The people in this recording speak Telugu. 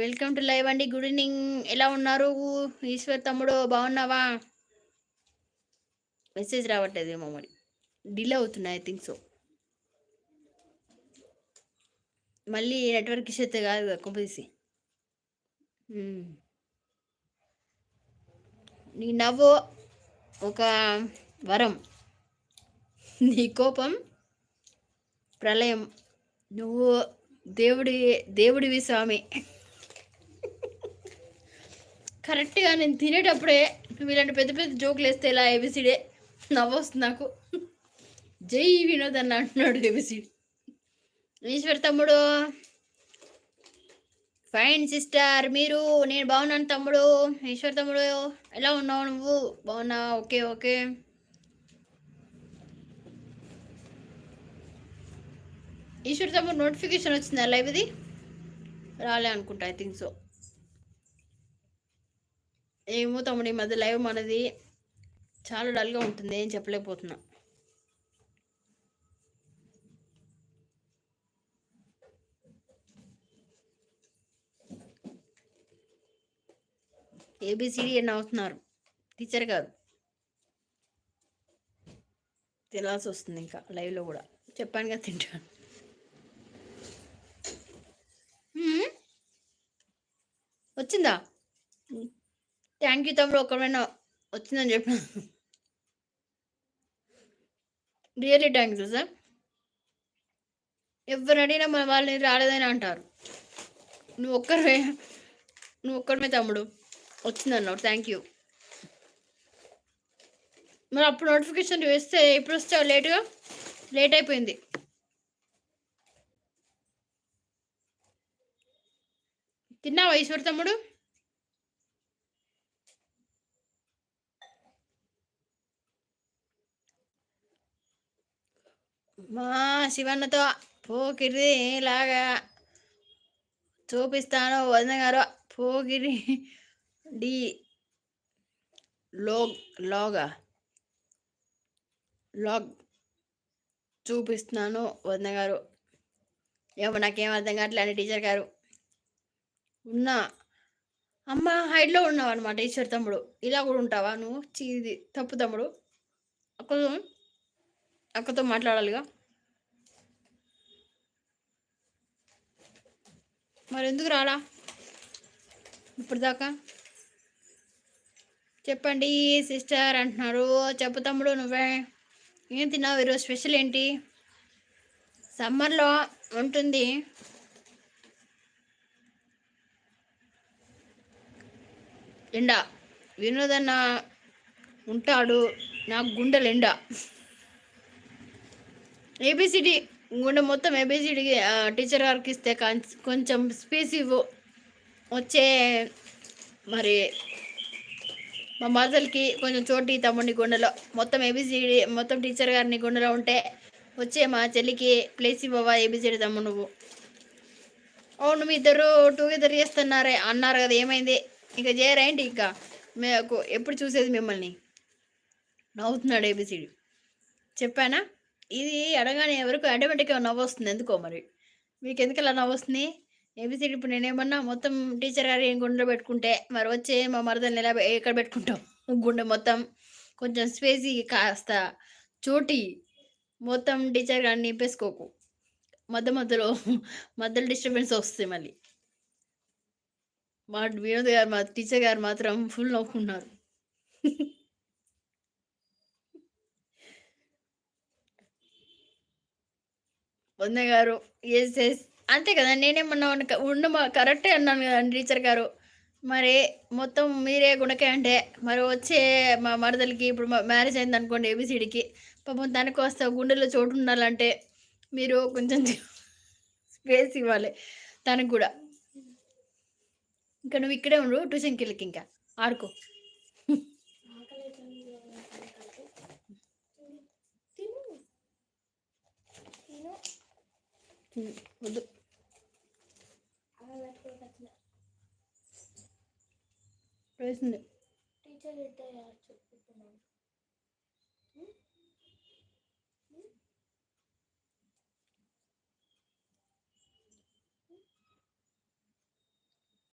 వెల్కమ్ టు లైవ్ అండి. Good evening. ఎలా ఉన్నారు ఈశ్వర్ తమ్ముడు? బాగున్నావా? మెసేజ్ రావట్లేదేమో, మరి డిలే అవుతున్నాయి. I think so. మళ్ళీ నెట్వర్క్ ఇష్యూ అయితే కాదు కదా కుంపదీసి. నీ నవ్వు ఒక వరం, నీ కోపం ప్రళయం. నువ్వు దేవుడివి స్వామి. కరెక్ట్గా నేను తినేటప్పుడే నువ్వు ఇలాంటి పెద్ద పెద్ద జోకులు వేస్తే ఇలా ఏబిసిడే నవ్వొస్తుంది నాకు. జై వినోద్ అన్న అంటున్నాడు ఏబిసిడి. ఈశ్వర్ తమ్ముడు ఫైన్ సిస్టర్. మీరు? నేను బాగున్నాను తమ్ముడు. ఈశ్వర్ తమ్ముడు ఎలా ఉన్నావు? నువ్వు బాగున్నావా? Okay okay. ఈశ్వర్ తమ్ముడు నోటిఫికేషన్ వచ్చిందా లైవ్ది? రాలే అనుకుంటా. I think so. ఏమో తమ్ముడు, ఈ మధ్య లైవ్ మనది చాలా డల్గా ఉంటుంది. ఏం చెప్పలేకపోతున్నా. ఏబిసిడి అని అవుతున్నారు టీచర్ గారు. తినాల్సి వస్తుంది ఇంకా లైవ్లో కూడా. చెప్పాను కదా తింటాను. వచ్చిందా? థ్యాంక్ యూ తమ్ముడు. ఒకమైనా వచ్చిందని చెప్పిన. Really thank you sir. ఎవరు అడిగినా మన వాళ్ళని రాలేదని అంటారు. నువ్వు ఒక్కరిమే తమ్ముడు వచ్చిందన్నావు. Thank you. మరి అప్పుడు నోటిఫికేషన్ వేస్తే ఇప్పుడు వస్తావు లేట్ అయిపోయింది. తిన్నావా ఈశ్వర్ తమ్ముడు? మా శివన్నతో పోకిరిలాగా చూపిస్తాను వదిన గారు. పోకిరి డి లాగ్ చూపిస్తున్నాను వదిన గారు. ఏమో నాకేం అర్థం కావట్లేదు టీచర్ గారు. ఉన్నా అమ్మ హైడ్లో ఉన్నావు అనమాట ఈశ్వర్ తమ్ముడు. ఇలా కూడా ఉంటావా నువ్వు? చీది తప్పు తమ్ముడు. అక్కతో మాట్లాడాలిగా. మరి ఎందుకు రాలా ఇప్పటిదాకా? చెప్పండి సిస్టర్ అంటున్నారు. చెప్పు తమ్ముడు నువ్వే. ఏం తిన్నావు ఈరోజు? స్పెషల్ ఏంటి? సమ్మర్లో ఉంటుంది ఎండ. వినోదన్న ఉంటాడు, నాకు గుండెలు ఎండ. ఏబిసిడి గుండె మొత్తం ఏబిసిడికి టీచర్ గారికి ఇస్తే కొంచెం స్పేస్ వచ్చే. మరి మా మరదలకి కొంచెం చోటి తమ్ముడిని గుండెలో, మొత్తం ఏబిసిడి మొత్తం టీచర్ గారిని గుండెలో ఉంటే వచ్చే మా చెల్లికి ప్లేస్ ఇవ్వవా ఏబిసిడి తమ్ముడు నువ్వు? అవును, మీ ఇద్దరు టుగెదర్ చేస్తున్నారే అన్నారు కదా, ఏమైంది? ఇంకా చేయరేంటి? ఇంకా మేము ఎప్పుడు చూసేది మిమ్మల్ని. నవ్వుతున్నాడు ఏబిసిడి. చెప్పానా? ఇది అడగానే ఎవరికి ఆటోమేటిక్గా నవ్వు వస్తుంది. ఎందుకో మరి మీకు ఎందుకు అలా నవ్వు వస్తుంది? ఏబిసిడి ఇప్పుడు నేనేమన్నా మొత్తం టీచర్ గారు ఏం గుండెలో పెట్టుకుంటే మరి వచ్చే మా మరదల్ని ఎలా ఎక్కడ పెట్టుకుంటాం? గుండె మొత్తం కొంచెం స్పేస్ కాస్త చోటి మొత్తం టీచర్ గారిని నింపేసుకోకు. మధ్యలో డిస్టర్బెన్స్ వస్తుంది మళ్ళీ. మా వినోద్ గారు, మా టీచర్ గారు మాత్రం ఫుల్ నవ్వుకున్నారు. వంద గారు ఎస్ అంతే కదా. నేనేమన్నా కరెక్టే అన్నాను కదండి టీచర్ గారు. మరి మొత్తం మీరే గుణకే అంటే మరి వచ్చే మా మరదలకి ఇప్పుడు మ్యారేజ్ అయింది అనుకోండి ఏబిసిడికి, పాపం తనకు వస్తే గుండెల్లో చోటు ఉండాలంటే మీరు కొంచెం స్పేస్ ఇవ్వాలి తనకు కూడా. ఇంకా నువ్వు ఇక్కడే ఉండు, ట్యూషన్కి వెళ్ళకి ఇంకా ఆడుకో. వద్దు. వేసింది.